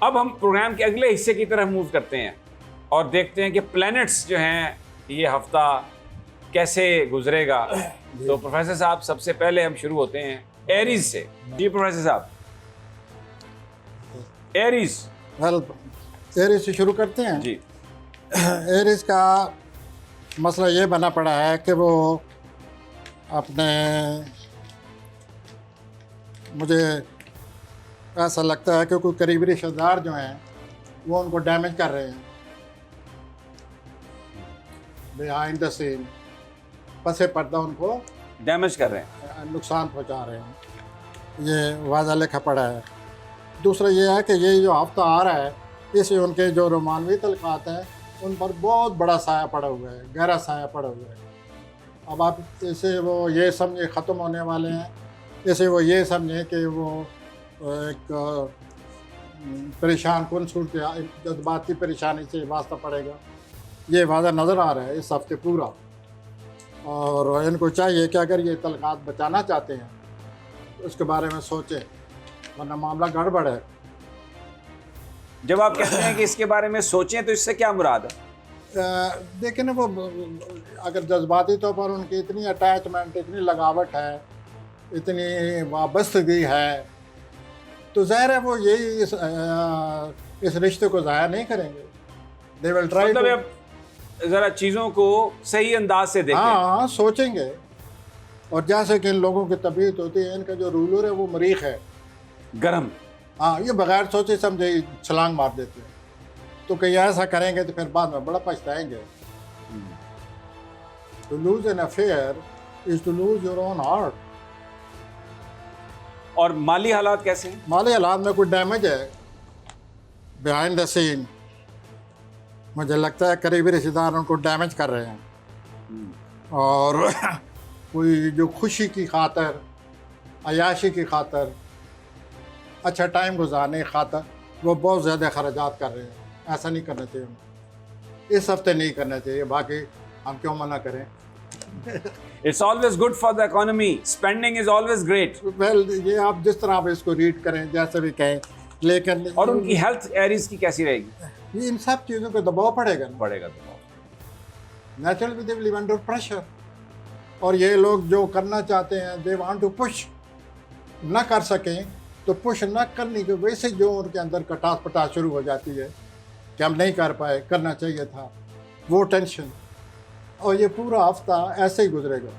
अब हम प्रोग्राम के अगले हिस्से की तरफ मूव करते हैं और देखते हैं कि प्लैनेट्स जो हैं ये हफ्ता कैसे गुजरेगा। तो प्रोफेसर साहब, सबसे पहले हम शुरू होते हैं एरीज से। जी प्रोफेसर साहब, एरीज। वेल, एरीज से शुरू करते हैं जी। एरीज का मसला ये बना पड़ा है कि वो अपने, मुझे ऐसा लगता है कि कोई करीबी रिश्तेदार जो हैं वो उनको डैमेज कर रहे हैं बिहाइंड द सीन, पसे पर्दा उनको डैमेज कर रहे हैं, नुकसान पहुंचा रहे हैं, ये वाज़ा लिखा पड़ा है। दूसरा ये है कि ये जो हफ्ता आ रहा है इससे उनके जो रोमानवी तल्क़ात हैं उन पर बहुत बड़ा साया पड़ा हुआ है, गहरा साया पड़ा हुआ है। अब आप इसे वो ये समझे ख़त्म होने वाले हैं, इसे वो ये समझें कि वो एक परेशान कौन सूरत जज्बाती परेशानी से वास्ता पड़ेगा, ये वाज़ा नज़र आ रहा है इस हफ्ते पूरा। और इनको चाहिए कि अगर ये तल्क़ात बचाना चाहते हैं तो उसके बारे में सोचें, वरना मामला गड़बड़ है। जब आप कहते हैं कि इसके बारे में सोचें तो इससे क्या मुराद है? देखिए ना, वो अगर जज्बाती तौर पर उनकी इतनी अटैचमेंट, इतनी लगावट है, इतनी वाबस्तगी है, तो ज़ाहिर है वो यही इस रिश्ते को ज़ाया नहीं करेंगे। दे विल ट्राई, मतलब ज़रा चीज़ों को सही अंदाज से देखें। हाँ, सोचेंगे। और जैसे कि इन लोगों की तबीयत होती है, इनका जो रूलर है वो मरीख है, गरम। हाँ, ये बगैर सोचे समझे छलांग मार देते हैं। तो कहीं ऐसा करेंगे तो फिर बाद में बड़ा पछताएंगे। To lose an affair is to lose your own heart. और माली हालात कैसे हैं? माली हालात में कोई डैमेज है बिहाइंड द सीन, मुझे लगता है करीबी रिश्तेदार उनको डैमेज कर रहे हैं। और कोई जो खुशी की खातर, अयाशी की खातर, अच्छा टाइम गुजारने की खातर वो बहुत ज़्यादा खर्चात कर रहे हैं। ऐसा नहीं करना चाहिए उनको, इस हफ्ते नहीं करना चाहिए, बाकी हम क्यों मना करें। It's always good for the economy. Spending is always great. Well, ये आप जिस तरह आप इसको रीड करें, जैसे भी कहें, लेकिन और उनकी हेल्थ एरीज की कैसी रहेगी? ये इन सब चीज़ों पे दबाव पड़ेगा ना, पड़ेगा तो। Naturally they will live under pressure. और ये लोग जो करना चाहते हैं, दे वांट टू पुश, ना कर सकें तो पुश ना करने की वजह से जो उनके अंदर कटास पटास शुरू हो जाती है कि हम नहीं कर पाए, करना चाहिए था, वो टेंशन। और ये पूरा हफ्ता ऐसे ही गुजरेगा।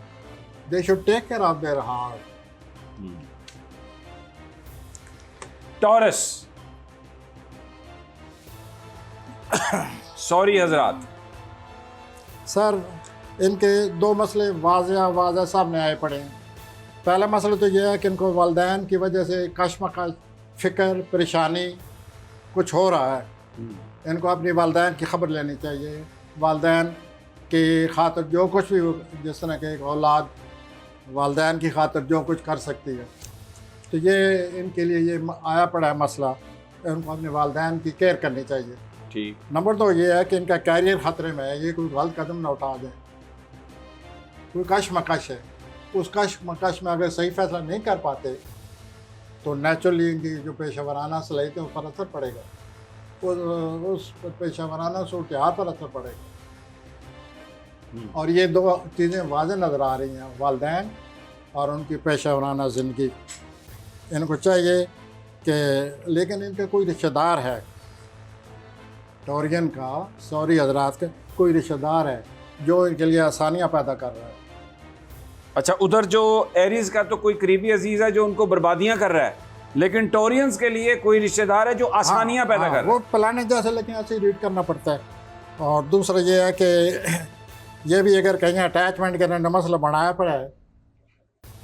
They should take care of their heart. Taurus. Sorry हजरात, सर, इनके दो मसले वाज़ा सामने आए पड़े हैं। पहला मसला तो यह है कि इनको वालिदैन की वजह से कश्मकश, फ़िक्र, परेशानी कुछ हो रहा है। इनको अपनी वालिदैन की खबर लेनी चाहिए। वालिदैन की खातिर जो कुछ भी, जिस तरह के एक औलाद वालिदैन की खातिर जो कुछ कर सकती है, तो ये इनके लिए ये आया पड़ा है मसला। इनको अपने वालिदैन की केयर करनी चाहिए। ठीक। नंबर 2 ये है कि इनका कैरियर ख़तरे में है, ये कोई गलत कदम ना उठा दें। कोई कश्मकश है, उस कश्मकश में अगर सही फैसला नहीं कर पाते तो नेचुरली इनकी जो पेशेवराना सलाहियत है उस पर असर पड़ेगा, उस पेशेवराना सूरत हाल पर असर पड़ेगा। और ये दो चीज़ें वाज़ेह नज़र आ रही हैं, वालिदैन और उनकी पेशेवराना ज़िंदगी। इनको चाहिए कि, लेकिन इनका कोई रिश्तेदार है, टोरियन का, सॉरी हजरात का कोई रिश्तेदार है जो इनके लिए आसानियाँ पैदा कर रहा है। अच्छा, उधर जो एरीज का तो कोई करीबी अजीज है जो उनको बर्बादियां कर रहा है, लेकिन टोरियंस के लिए कोई रिश्तेदार है जो आसानियां पैदा कर रहा है। वो प्लानिंग जैसे, लेकिन ऐसे रीड करना पड़ता है। और दूसरा ये है कि ये भी अगर कहीं अटैचमेंट करने का मसला बनाया पड़ा है,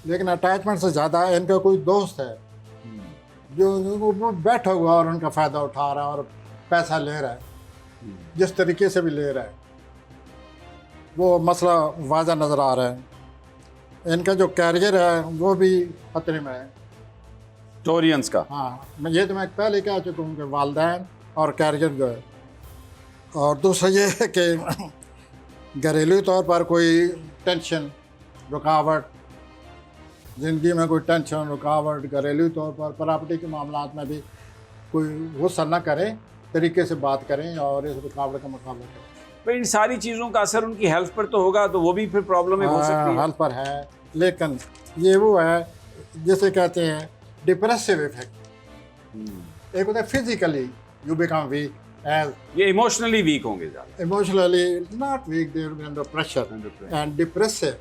लेकिन अटैचमेंट से ज़्यादा इनका कोई दोस्त है जो वो बैठा हुआ और उनका फ़ायदा उठा रहा है और पैसा ले रहा है, जिस तरीके से भी ले रहा है, वो मसला वाज़ा नज़र आ रहा है। इनका जो कैरियर है वो भी खतरे में है, टोरियंस का। हाँ, मैं पहले कह चुका हूँ कि वालिदैन और कैरियर जो है। और दूसरा ये है कि घरेलू तौर पर कोई टेंशन, रुकावट, ज़िंदगी में कोई टेंशन, रुकावट घरेलू तौर पर, प्रॉपर्टी के मामलात में भी कोई गुस्सा ना करें, तरीके से बात करें और इस रुकावट का मुकाबला करें। पर इन सारी चीज़ों का असर उनकी हेल्थ पर तो होगा, तो वो भी फिर प्रॉब्लम हो सकती है। हेल्थ पर है, लेकिन ये वो है जैसे कहते हैं डिप्रेसिव इफेक्ट। एक होता है physically you become weak, as ये इमोशनली वीक होंगे ज़्यादा। Emotionally not weak, they will be under pressure and depressive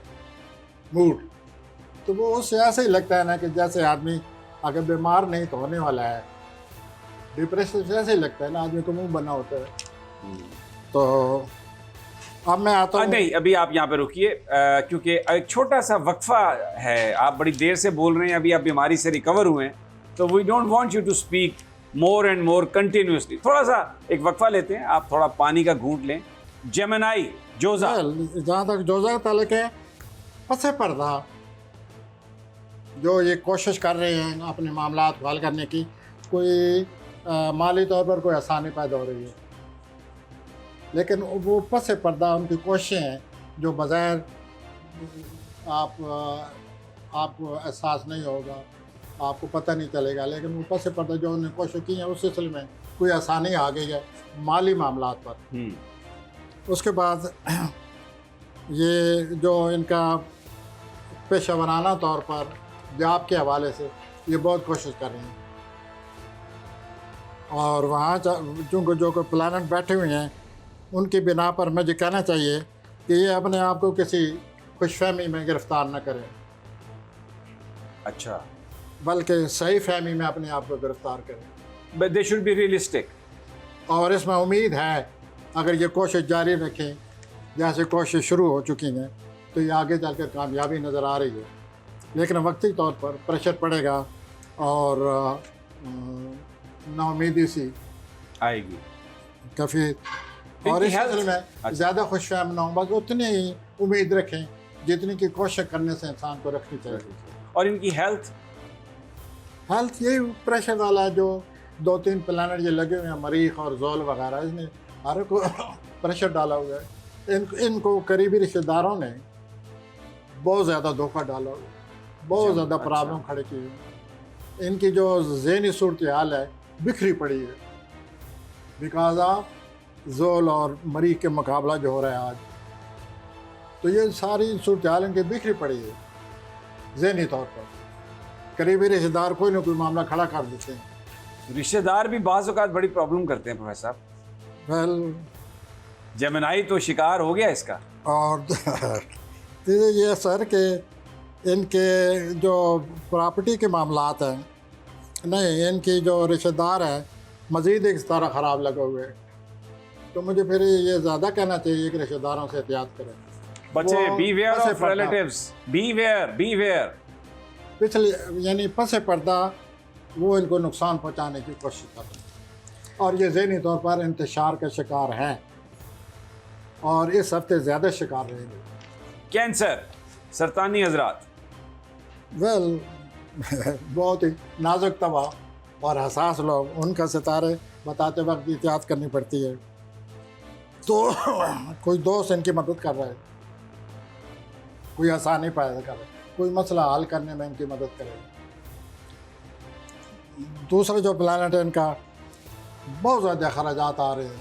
mood. तो वो उससे ऐसे ही लगता है ना कि जैसे आदमी अगर बीमार नहीं तो होने वाला है। डिप्रेशन से ऐसे ही लगता है ना, आदमी को मुंह बना होता है। तो अब मैं आता हूँ। नहीं, अभी आप यहाँ पे रुकिए, क्योंकि एक छोटा सा वक्फा है। आप बड़ी देर से बोल रहे हैं, अभी आप बीमारी से रिकवर हुए हैं, तो we don't want you to speak more and more continuously. थोड़ा सा एक वक्फा लेते हैं, आप थोड़ा पानी का घूंट लें। जेमिनाई जोजा, जहाँ तक जोजा ताल्लुक है, पसे पर्दा जो ये कोशिश कर रहे हैं अपने मामला को हल करने की, कोई माली तौर पर कोई आसानी पैदा हो रही है, लेकिन वो पसे पर्दा उनकी कोशिशें हैं जो बग़ैर आपको एहसास नहीं होगा, आपको पता नहीं चलेगा, लेकिन वो पसे पर्दा जो उन्होंने कोशिश की है उस सिलसिले में कोई आसानी आ गई है माली मामलात पर। उसके बाद ये जो इनका पेशा वराना तौर पर जॉब के हवाले से ये बहुत कोशिश कर रहे हैं, और वहाँ चूँकि जो कोई प्लानट बैठे हुए हैं उनकी बिना पर मुझे कहना चाहिए कि ये अपने आप को किसी खुशफहमी में गिरफ्तार न करें, अच्छा, बल्कि सही फहमी में अपने आप को गिरफ्तार करें। But they should be realistic. और इसमें उम्मीद है अगर ये कोशिश जारी रखें जैसे कोशिश शुरू हो चुकी हैं तो ये आगे चलकर कामयाबी नज़र आ रही है, लेकिन वक्ती तौर पर प्रेशर पड़ेगा और नाउमीदी सी आएगी काफ़ी। और इस सिलसिले में ज़्यादा खुशफहम ना हो, बस उतनी ही उम्मीद रखें जितनी की कोशिश करने से इंसान को रखनी चाहिए। और इनकी हेल्थ यही प्रेशर वाला है, जो 2-3 प्लानट ये लगे हुए हैं, मरीख और जोल वगैरह, इसने हर को प्रेशर डाला हुआ है। इनको करीबी रिश्तेदारों ने बहुत ज़्यादा धोखा डाला हुआ है, बहुत ज़्यादा प्रॉब्लम खड़े की हुई। इनकी जो ज़हनी सूरत हाल है बिखरी पड़ी है, बिकॉज ऑफ जोल और मरीख के मुकाबला जो हो रहा है आज, तो ये सारी सूरत हाल इनकी बिखरी पड़ी है ज़हनी तौर पर। करीबी रिश्तेदार कोई ना कोई मामला खड़ा कर देते हैं। रिश्तेदार भी बाज़ औक़ात बड़ी प्रॉब्लम करते हैं प्रोफेसर साहब। वेल, जेमिनाई तो शिकार हो गया इसका। और तो ये सर के इनके जो प्रॉपर्टी के मामलात हैं, नहीं इनकी जो रिश्तेदार हैं मज़ीद एक तरह ख़राब लगे हुए हैं, तो मुझे फिर ये ज़्यादा कहना चाहिए कि रिश्तेदारों से एहतियात करें। बच्चे बीवेयर ऑफ रिलेटिव्स, बीवेयर। पिछले यानी पसे पर्दा वो इनको नुकसान पहुंचाने की कोशिश कर रहे हैं, और ये ज़हनी तौर पर इंतशार का शिकार हैं, और इस हफ्ते ज़्यादा शिकार रहेंगे। कैंसर, सरतानी हजरात। वेल बहुत ही नाजुक तबाह और हसास लोग, उनका सितारे बताते वक्त एहतियात करनी पड़ती है। तो कोई दोस्त इनकी मदद कर रहा है, कोई आसानी पैदा कर रहा है, कोई मसला हल करने में इनकी मदद करेगा। दूसरा जो प्लानट है इनका बहुत ज़्यादा खर्चात आ रहे हैं,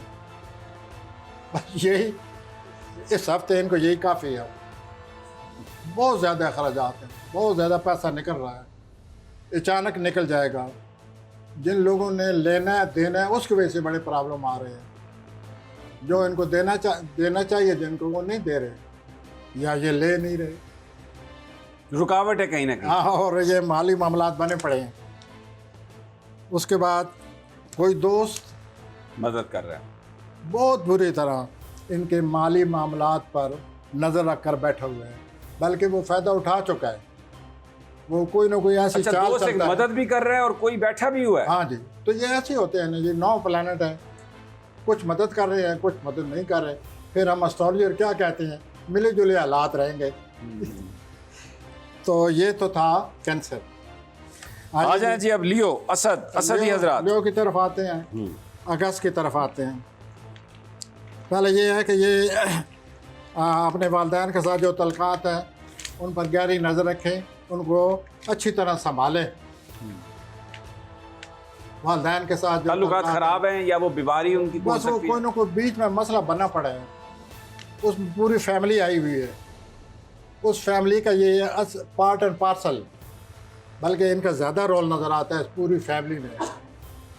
यही इस हफ्ते इनको यही काफ़ी है। बहुत ज़्यादा खर्चात हैं, बहुत ज़्यादा पैसा निकल रहा है, अचानक निकल जाएगा। जिन लोगों ने लेना है देना है उसकी वजह से बड़े प्रॉब्लम आ रहे हैं, जो इनको देना चाहिए जिनको वो नहीं दे रहे या ये ले नहीं रहे, रुकावट है कहीं ना कहीं। हाँ, और ये माली मामलात बने पड़े हैं। उसके बाद कोई दोस्त मदद कर रहा है, बहुत बुरी तरह इनके माली मामलात पर नज़र रख कर बैठा हुआ है, बल्कि वो फ़ायदा उठा चुका है। वो कोई ना कोई ऐसी चाल दोस्त एक करता है, मदद भी कर रहा है और कोई बैठा भी हुआ है। हाँ जी, तो ये ऐसे होते हैं ना जी, 9 प्लानट है, कुछ मदद कर रहे हैं कुछ मदद नहीं कर रहे। फिर हम एस्ट्रोलॉजर क्या कहते हैं, मिले जुले हालात रहेंगे। तो ये तो था कैंसर। आ जाए जी अब लियो, असदी हजरात। लियो की तरफ आते हैं, अगस्त की तरफ आते हैं। पहले ये है कि ये अपने वालिदैन के साथ जो तल्क़ात हैं उन पर गहरी नज़र रखें, उनको अच्छी तरह संभालें। वालदैन के साथ जो ताल्लुकात ताल्लुकात खराब हैं या वो बीमारी उनकी हो बस वो सकती कोई है? ना कोई बीच में मसला बना पड़ा है, उस पूरी फैमिली आई हुई है, उस फैमिली का ये पार्ट एंड पार्सल, बल्कि इनका ज़्यादा रोल नज़र आता है इस पूरी फैमिली में।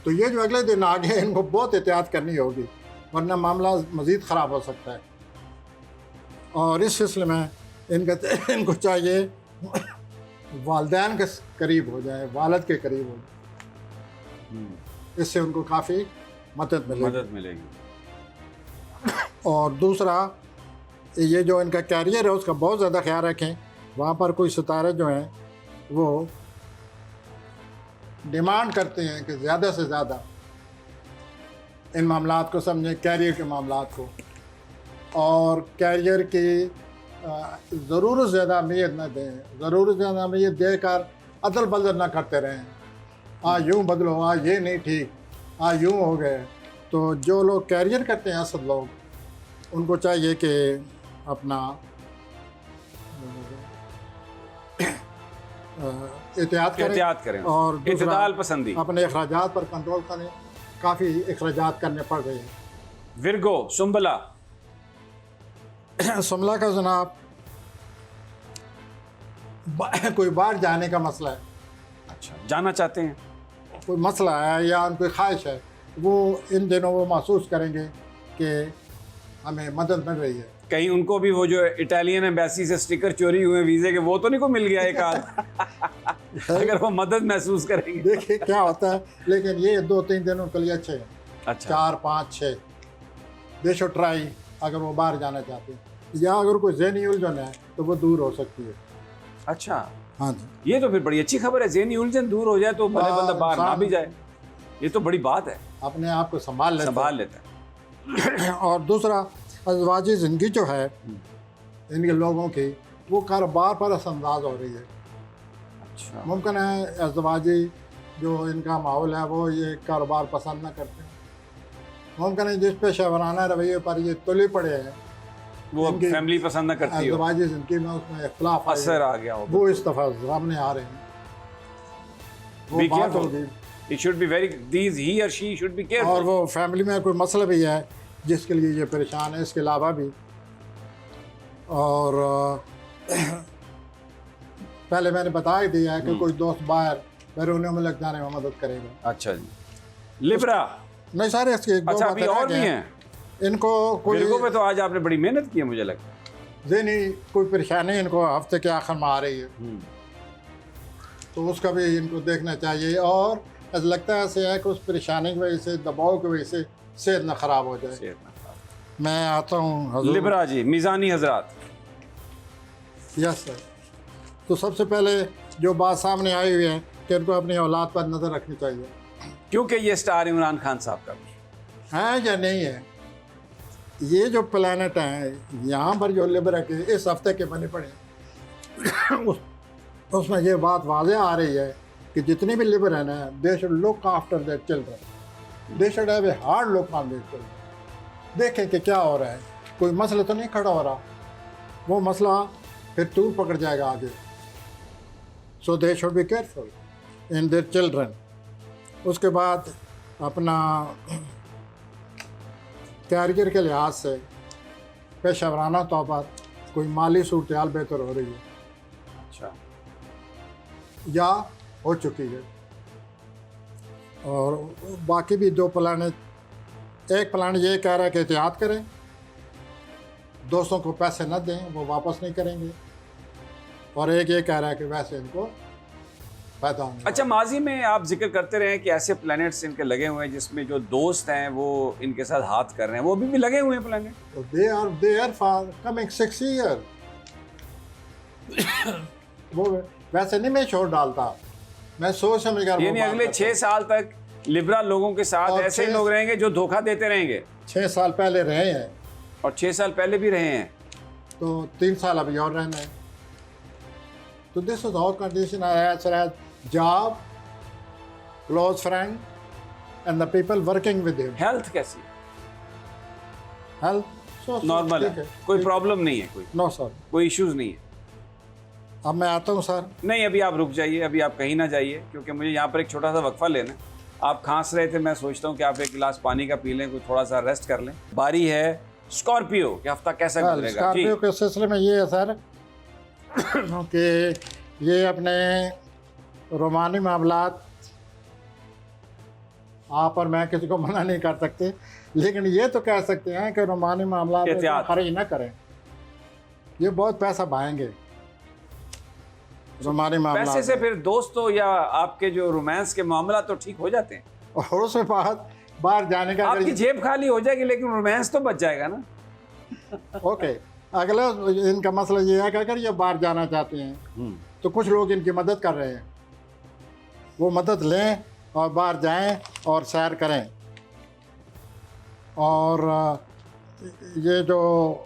तो ये जो अगले दिन आगे इनको बहुत एहतियात करनी होगी, वरना मामला मज़ीद ख़राब हो सकता है। और इस सिलसिले में इनको चाहिए वालदैन के करीब हो जाए, वालिद के करीब हो जाए, इससे उनको काफ़ी मदद मिलेगी। और दूसरा, ये जो इनका कैरियर है उसका बहुत ज़्यादा ख्याल रखें। वहाँ पर कोई सितारे जो हैं वो डिमांड करते हैं कि ज़्यादा से ज़्यादा इन मामलात को समझें, कैरियर के मामलात को, और कैरियर की ज़रूरत ज़्यादा अहमियत न दें, ज़रूरत ज़्यादा अहमियत देकर अदल बदल ना करते रहें। यूँ बदलो, ये नहीं ठीक, यूँ हो गए। तो जो लोग कैरियर करते हैं असल लोग, उनको चाहिए कि अपना एहतियात करें और इत्तेदाल पसंदी, अपने अखराजात पर कंट्रोल करें। काफ़ी अखराजात करने पड़ रहे हैं। विर्गो सुंबला सुमला का जनाब कोई बाहर जाने का मसला है, अच्छा जाना चाहते हैं, कोई मसला है या उनकी ख्वाहिश है, वो इन दिनों वो महसूस करेंगे कि हमें मदद मिल रही है। कहीं उनको भी वो जो इटालियन एम्बेसी से स्टिकर चोरी हुए वीज़े के, वो तो नहीं को मिल गया एक आध अगर वो मदद महसूस करेंगे। देखिए क्या होता है, लेकिन ये 2-3 दिन उनके लिए अच्छे हैं। अच्छा 4-5-6 दे शुड ट्राई, अगर वो बाहर जाना चाहते हैं, या अगर कोई ज़हनी उलझन है तो वो दूर हो सकती है। अच्छा, हाँ जी, ये तो फिर बड़ी अच्छी खबर है। ज़हनी उलझन दूर हो जाए तो भले बंदा बाहर ना भी जाए, ये तो बड़ी बात है, अपने आप को संभाल लेता है। और दूसरा, अज़वाजी ज़िंदगी जो है इनके लोगों की, वो कारोबार पर असरअंदाज हो रही है। अच्छा, मुमकिन है अज़वाजी जो इनका माहौल है वो ये कारोबार पसंद ना करते हैं। मुमकिन है जिस पेशा वराना रवैये पर ये तुले पड़े हैं, वो फैमिली पसंद ना करती हो, अज़वाजी ज़िंदगी में उसमें इख्तिलाफ असर आ गया हो, वो इस दफ़ा सामने आ रहे हैं। वो बात होगी, he should be very, he or she should be careful। और वो फैमिली में कोई मसला भी है जिसके लिए ये परेशान है, इसके अलावा भी। और पहले मैंने बता ही दिया है कि कोई दोस्त बाहर बैरून मुल्क जाने में मदद करेगा। अच्छा जी, लिब्रा नहीं सारे इसके अच्छा अभी और भी हैं इनको। कोई विर्गो पे तो आज आपने बड़ी मेहनत की है मुझे लगता है। ज़हनी कोई परेशानी इनको हफ्ते के आखिर में आ रही है, तो उसका भी इनको देखना चाहिए। और ऐसा लगता है ऐसे है कि उस परेशानी की वजह से, दबाव की वजह से सेहत ना ख़राब हो जाए। मैं आता हूँ लिब्रा जी, मीज़ानी हजरात। Yes sir. तो सबसे पहले जो बात सामने आई हुई है कि इनको अपनी औलाद पर नज़र रखनी चाहिए, क्योंकि ये स्टार इमरान खान साहब का भी है या नहीं है। ये जो प्लानट हैं यहाँ पर जो लिब्रा के इस हफ्ते के बने पड़े उसमें ये बात वाज़ेह आ रही है कि जितने भी लिबरल हैं, they should look after their children, they should have a hard look on their children. देखें कि क्या हो रहा है, कोई मसला तो नहीं खड़ा हो रहा, वो मसला फिर तूल पकड़ जाएगा आगे। So they should be careful in their children. उसके बाद अपना कैरियर के लिहाज से पेशा वराना तौर पर कोई माली सूरत बेहतर हो रही है, अच्छा या हो चुकी है। और बाकी भी 2 प्लान, एक प्लान ये कह रहा है कि एहतियात करें, दोस्तों को पैसे न दें, वो वापस नहीं करेंगे। और एक ये कह रहा है कि वैसे इनको पैदा होंगे। अच्छा, माजी में आप जिक्र करते रहे कि ऐसे प्लैनेट्स इनके लगे हुए हैं जिसमें जो दोस्त हैं वो इनके साथ हाथ कर रहे हैं, वो भी लगे हुए हैं प्लैनेट। तो they are for coming 6 year. वो वैसे नहीं मैं छोड़ डालता, मैं सोच समझ कर, यानी अगले 6 साल तक लिब्रा लोगों के साथ ऐसे लोग रहेंगे जो धोखा देते रहेंगे। 6 साल पहले रहे हैं और 6 साल पहले भी रहे हैं, तो 3 साल अभी और रहना है। तो this is our condition as job, close friend and the people working with him. Health कैसी है? हेल्थ नॉर्मल है, कोई प्रॉब्लम नहीं है, नो सर, कोई इश्यूज नहीं है। अब मैं आता हूँ सर। नहीं, अभी आप रुक जाइए, अभी आप कहीं ना जाइए, क्योंकि मुझे यहाँ पर एक छोटा सा वक्फा लेना है। आप खांस रहे थे, मैं सोचता हूँ कि आप एक गिलास पानी का पी लें, कुछ थोड़ा सा रेस्ट कर लें। बारी है स्कॉर्पियो कि हफ्ता कैसा गुजरेगा। जी स्कॉर्पियो के सिलसिले में ये है सर कि ये अपने रोमानी मामलात, आप और मैं किसी को मना नहीं कर सकते, लेकिन ये तो कह सकते हैं कि रोमानी मामलात में एहतियात। खर्च ना करें, ये बहुत पैसा बहाएंगे रोमानी मामलात पैसे से में। फिर दोस्तों या आपके जो रोमांस के मामला तो ठीक हो जाते हैं, और उसके बाद बाहर जाने का आपकी जेब खाली हो जाएगी लेकिन रोमांस तो बच जाएगा ना। ओके, अगला इनका मसला ये है कि अगर ये बाहर जाना चाहते हैं तो कुछ लोग इनकी मदद कर रहे हैं, वो मदद लें और बाहर जाएं और सैर करें। और ये जो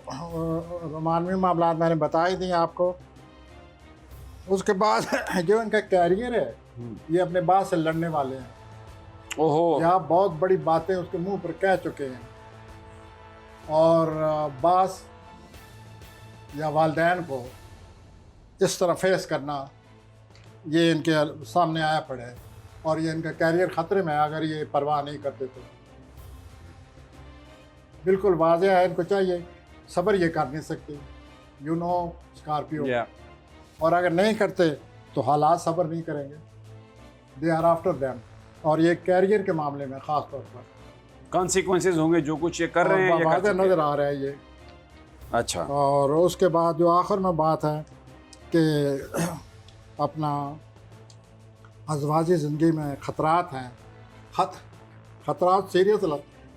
रोमानवी मामला मैंने बता ही दिए आपको। उसके बाद जो इनका कैरियर है, ये अपने बात से लड़ने वाले हैं। ओहो, या बहुत बड़ी बातें उसके मुंह पर कह चुके हैं, और बास या वालदैन को इस तरह फेस करना, ये इनके सामने आया पड़े है, और ये इनका कैरियर ख़तरे में है अगर ये परवाह नहीं करते तो। बिल्कुल वाज़ेह है, इनको चाहिए सब्र, ये कर नहीं सकते, यू नो स्कॉर्पियो। और अगर नहीं करते तो हालात सब्र नहीं करेंगे, दे आर आफ्टर देम। और ये कैरियर के मामले में ख़ास तौर पर कॉन्सिक्वेंसेस होंगे जो कुछ ये कर रहे हैं, ये कर वाज़ेह चुके हैं। नज़र आ रहा है ये। अच्छा, और उसके बाद जो आखिर में बात है कि अपना अज़वाजी ज़िंदगी में ख़तरात हैं, ख़तरात सीरियस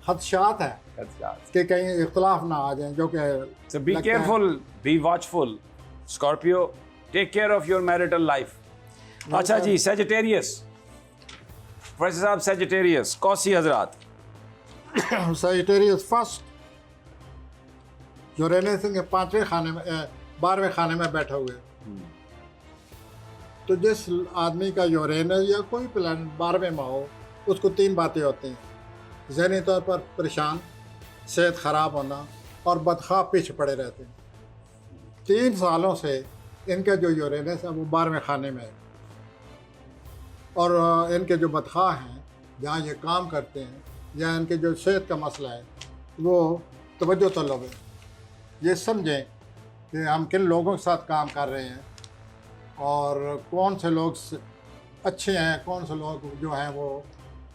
खदशात हैं कि कहीं इख्तलाफ ना आ जाए, जो कि so be careful, be watchful, Scorpio, take care of your marital life। अच्छा जी, सेजिटेरियस, प्रोफेसर साहब सेजिटेरियस, कौसी हजरात। सेजिटेरियस फर्स्ट यूरेनस के 5वें खाने में 12वें खाने में बैठा हुए। तो जिस आदमी का यूरेनस या कोई प्लैनेट 12वें में हो, उसको 3 बातें होती हैं: ज़हनी तौर पर परेशान, सेहत ख़राब होना, और बदख्वाह पीछे पड़े रहते हैं। 3 सालों से इनका जो यूरेनस है वो 12वें खाने में है, और इनके जो बदख्वाह हैं, जहाँ ये काम करते हैं, या इनके जो सेहत का मसला है, वो तवज्जो तलब है। ये समझें कि हम किन लोगों के साथ काम कर रहे हैं, और कौन से लोग अच्छे हैं, कौन से लोग जो हैं वो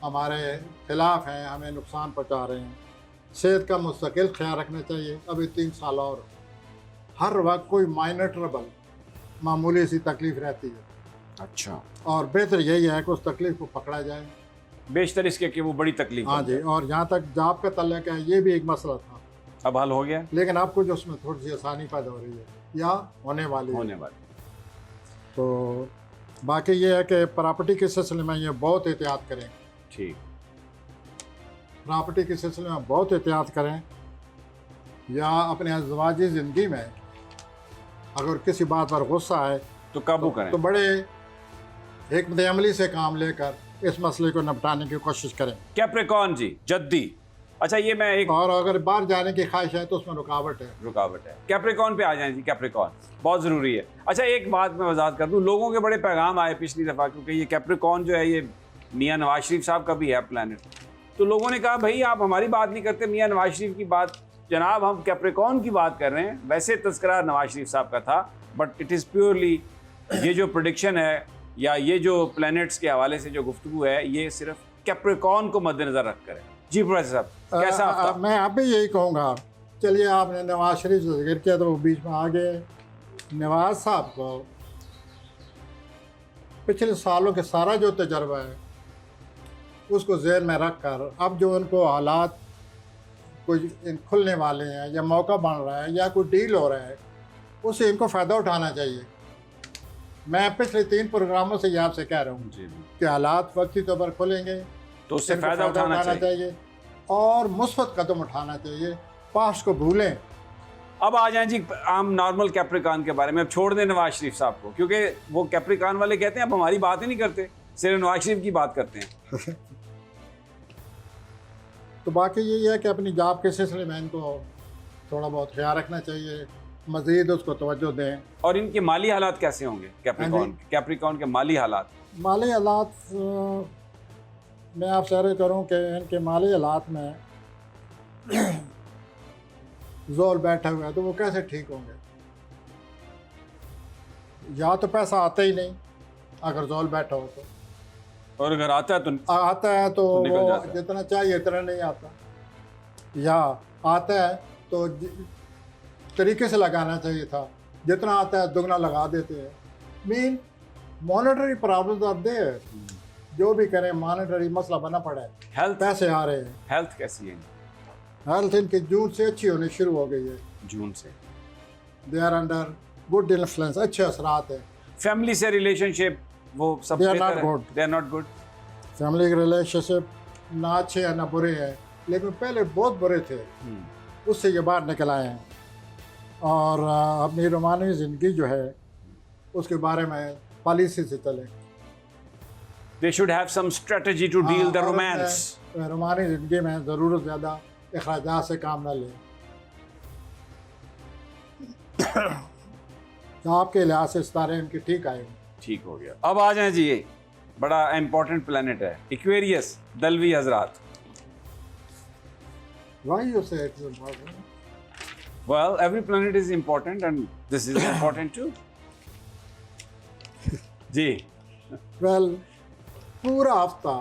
हमारे ख़िलाफ़ हैं, हमें नुकसान पहुंचा रहे हैं। सेहत का मुस्तकिल ख्याल रखना चाहिए। अभी 3 साल और हर वक्त कोई माइनर ट्रबल, मामूली सी तकलीफ़ रहती है। अच्छा, और बेहतर यही है कि उस तकलीफ़ को पकड़ा जाए, बेशतर इसके कि वो बड़ी तकलीफ। हाँ जी। और जहाँ तक जॉब का तल्लुक है, ये भी एक मसला था, अब हल हो गया, लेकिन आपको जो उसमें थोड़ी सी आसानी पैदा हो रही है या होने वाली है। तो बाकी ये है कि प्रॉपर्टी के सिलसिले में ये बहुत एहतियात करें। ठीक, प्रॉपर्टी के सिलसिले में बहुत एहतियात करें, या अपने अज़वाजी ज़िंदगी में अगर किसी बात पर गुस्सा है तो काबू करें। तो बड़े हिकमत अमली से काम लेकर इस मसले को निपटाने की कोशिश करें। कैप्रिकॉर्न जी, जद्दी। अच्छा, ये मैं एक और अगर बाहर जाने की ख्वाहिश है तो उसमें रुकावट है। कैप्रिकॉर्न पे आ जाएं जी। कैप्रिकॉर्न बहुत ज़रूरी है। अच्छा, एक बात मैं वजाहत कर दूं, लोगों के बड़े पैगाम आए पिछली दफ़ा, क्योंकि ये कैप्रिकॉर्न जो है ये मियाँ नवाज शरीफ साहब का भी है प्लानट। तो लोगों ने कहा भाई आप हमारी बात नहीं करते, मियाँ नवाज शरीफ की बात, जनाब हम कैप्रिकॉर्न की बात कर रहे हैं। वैसे तस्करा नवाज शरीफ साहब का था, बट इट इज़ प्योरली ये जो प्रेडिक्शन है या ये जो प्लैनेट्स के हवाले से जो गुफ्तगू है, ये सिर्फ कैप्रिकॉर्न को मद्देनज़र रख कर है। जी प्रोफेसर साहब, कैसा हफ्ता? मैं अब भी यही कहूँगा, चलिए आपने नवाज शरीफ से जिक्र किया तो वो बीच में आ गए। नवाज साहब को पिछले सालों के सारा जो तजर्बा है उसको ज़हन में रख कर, अब जो उनको हालात कोई खुलने वाले हैं या मौका बन रहा है या कोई डील हो रहा है, उससे इनको फ़ायदा उठाना चाहिए। मैं पिछले 3 प्रोग्रामों से ये आपसे कह रहा हूँ कि हालात वक्ती तौर पर खुलेंगे तो उससे फ़ायदा उठाना चाहिए और मुस्बत कदम उठाना चाहिए, पास्ट को भूलें। अब आ जाएं जी आम नॉर्मल कैप्रिकॉर्न के बारे में। अब छोड़ दें नवाज शरीफ साहब को, क्योंकि वो कैप्रिकॉर्न वाले कहते हैं अब हमारी बात ही नहीं करते, सिर्फ नवाज शरीफ की बात करते हैं। तो बाकी यही है कि अपनी जॉब के सिलसिले में इनको थोड़ा बहुत ख्याल रखना चाहिए, मज़ीद उसको तवज्जो दें। और इनके माली हालात कैसे होंगे? कैप्रिकॉर्न के माली हालात, माली हालात मैं आपसे अर्ज़ करूं कि इनके माली हालात में जोल बैठा हुआ है तो वो कैसे ठीक होंगे? या तो पैसा आता ही नहीं अगर जोल बैठा हो तो, और अगर आता है तो आता है तो निकल वो जाता है। जितना चाहिए इतना नहीं आता, या आता है तो तरीके से लगाना चाहिए था, जितना आता है दुगना लगा देते हैं। Mean monetary problems are there, जो भी करें मॉनेटरी मसला बना पड़ा है, हेल्थ पैसे आ रहे हैं। हेल्थ कैसी है? हेल्थ इनकी जून से अच्छी होनी शुरू हो गई है, जून से they are under good influence, अच्छे असरात है। फैमिली से रिलेशनशिप वो सब They are बेहतर not है? good. They are not good. Family के रिलेशनशिप ना अच्छे हैं ना बुरे हैं, लेकिन पहले बहुत बुरे थे, उससे ये बाहर निकल आए हैं। और अपनी रोमानी ज़िंदगी जो है उसके बारे में पॉलिसी से चले। They should have some strategy to deal the romance. रोमानी ज़िंदगी में ज़रूरत ज़्यादा अखराजात से काम ना लें। तो आपके लिहाज से सितारे इनके ठीक आएंगे। ठीक हो गया। अब आ जाएं जी, ये बड़ा इंपॉर्टेंट प्लेनेट है एक्वेरियस, दलवी हजरात। Why you say it's important? Well, every planet is important and this is important too. Ji Well, पूरा हफ्ता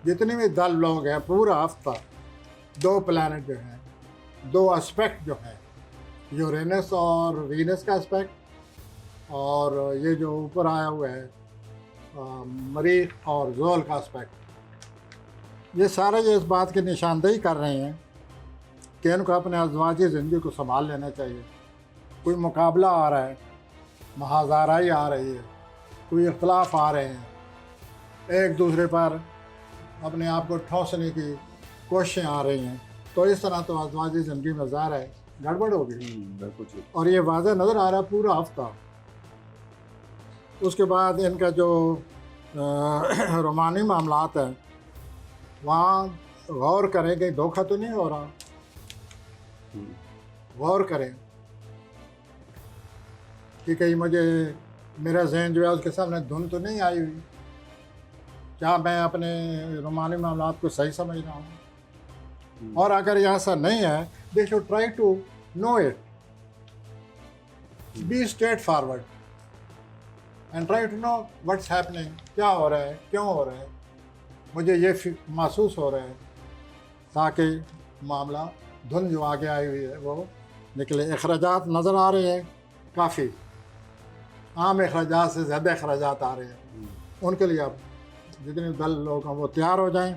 जितने भी दल लोग हैं, पूरा हफ्ता दो प्लैनेट जो हैं, दो एस्पेक्ट जो हैं, यूरेनस और वीनस का एस्पेक्ट, और ये जो ऊपर आया हुआ है मरीख और जोल का एस्पेक्ट, ये सारे ये इस बात की निशानदेही कर रहे हैं कि इनको अपने अज़वाजी ज़िंदगी को संभाल लेना चाहिए। कोई मुकाबला आ रहा है, महाज़ाराई आ रही है, कोई इख्तलाफ आ रहे हैं, एक दूसरे पर अपने आप को ठोंसने की कोशिशें आ रही हैं, तो इस तरह तो अज़वाजी ज़िंदगी में ज़ाहिर है गड़बड़ होगी। बिल्कुल ठीक। और ये वाज़ह नज़र आ रहा है पूरा हफ्ता। उसके बाद इनका जो रोमानी मामलात है वहाँ गौर करें कि धोखा तो नहीं हो रहा, गौर करें कि कहीं मुझे मेरा जहन जो है उसके सामने धुन तो नहीं आई हुई, क्या मैं अपने रोमानी मामलात को सही समझ रहा हूँ। और अगर ये ऐसा नहीं है, they should try to know it, be straight forward and try to know what's happening, क्या हो रहा है, क्यों हो रहा है, मुझे ये महसूस हो रहा है, ताकि मामला धुन जो आगे आई हुई है वो निकले। अखराजात नज़र आ रहे हैं काफ़ी, आम अखराजात से ज़्यादा अखराजात आ रहे हैं। उनके लिए अब जितने दल लोग हैं वो तैयार हो जाएं,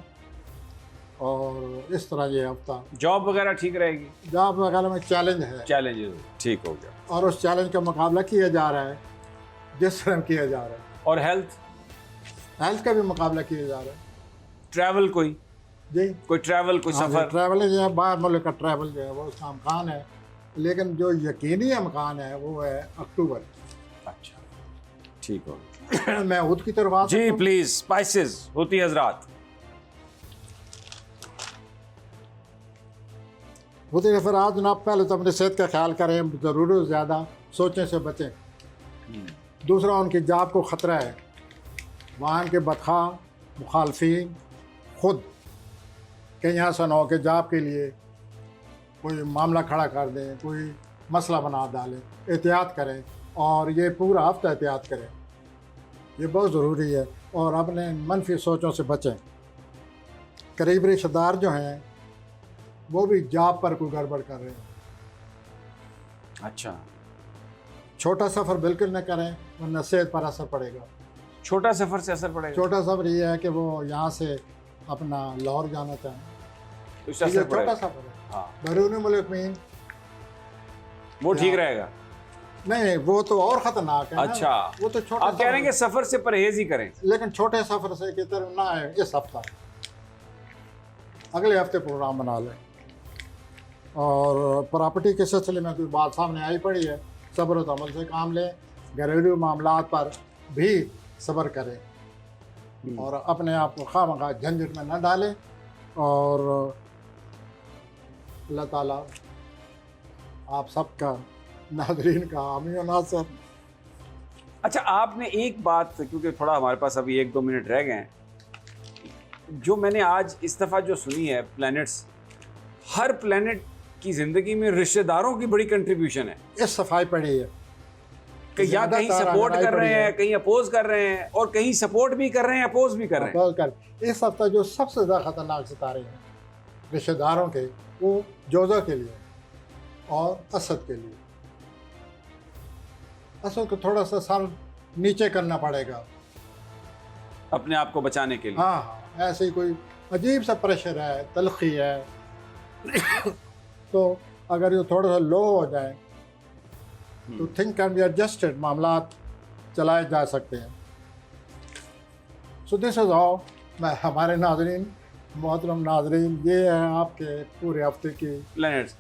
और इस तरह ये हफ्ता जॉब वगैरह ठीक रहेगी? जॉब वगैरह में चैलेंज है, चैलेंजेस ठीक हो गया। और उस चैलेंज का मुकाबला किया जा रहा है जिस तरह किया जा रहा है। और हेल्थ का भी मुकाबला किया जा रहा है। ट्रैवल कोई ट्रैवल कोई सफ़र? ट्रैवल जो है बाहर मुल्क का ट्रैवल जो है वो उसका अमकान है, लेकिन जो यकीनी अमकान है वो है अक्टूबर। अच्छा ठीक हो गया। मैं खुद की तरफ आ जी प्लीज, स्पाइसेस होती हजरात। होती नफरात जनाब, पहले तो अपनी सेहत का ख्याल करें, ज़रूरत ज़्यादा सोचने से बचें। दूसरा, उनकी जाब को ख़तरा है, वहाँ के बदखा मुखालफीन खुद कहीं ऐसा न हो कि जाब के लिए कोई मामला खड़ा कर दें, कोई मसला बना डालें। एहतियात करें, और ये पूरा हफ्ता एहतियात करें, ये बहुत ज़रूरी है। और अपने मनफी सोचों से बचें। करीबी रिश्तेदार जो हैं वो भी जाब पर कोई गड़बड़ कर रहे हैं। अच्छा, छोटा सफ़र बिल्कुल न करें, वरना सेहत पर असर पड़ेगा। छोटा सफ़र से असर पड़ेगा? छोटा सफ़र ये है कि वो यहाँ से अपना लाहौर जाना चाहें, तो ये छोटा सफ़र है। हाँ, बैरून मुल्क में वो ठीक रहेगा? नहीं, वो तो और ख़तरनाक है। अच्छा, वो तो छोटा। आप कह रहे हैं कि सफ़र से परहेज ही करें, लेकिन छोटे सफ़र से की तरफ ना आए। इस हफ्ता अगले हफ्ते प्रोग्राम बना लें। और प्रॉपर्टी के सिलसिले में कोई बात सामने आई पड़ी है, सब्र और अमल से काम लें। घरेलू मामलात पर भी सब्र करें और अपने आप को खामखा झंझट में न डालें। और अल्लाह ताला आप सबका, नाज़रीन का हामी और नासर। अच्छा, आपने एक बात, क्योंकि थोड़ा हमारे पास अभी 1-2 मिनट रह गए हैं, जो मैंने आज इस दफ़ा जो सुनी है प्लैनेट्स, हर प्लैनेट की ज़िंदगी में रिश्तेदारों की बड़ी कंट्रीब्यूशन है इस सफाई पड़ी है कि या कहीं ज़्यादातर सपोर्ट लड़ाई कर रहे पड़ी है। हैं, कहीं अपोज कर रहे हैं, और कहीं सपोर्ट भी कर रहे हैं, अपोज भी कर रहे हैं। बोल कर इस हफ्ते जो सबसे ज़्यादा ख़तरनाक सितारे हैं रिश्तेदारों के, वो जोज़ा के लिए और असद के लिए। असद को थोड़ा सा सर नीचे करना पड़ेगा, अपने आप को बचाने के लिए। हाँ हाँ, ऐसे ही कोई अजीब सा प्रेशर है, तलखी है तो अगर ये थोड़ा सा लो हो जाए तो थिंग कैन बी एडजस्टेड, मामला चलाए जा सकते हैं। So this is all. मैं हमारे नाजरीन, मोहतरम नाजरीन, ये है आपके पूरे हफ्ते की प्लैनेट्स।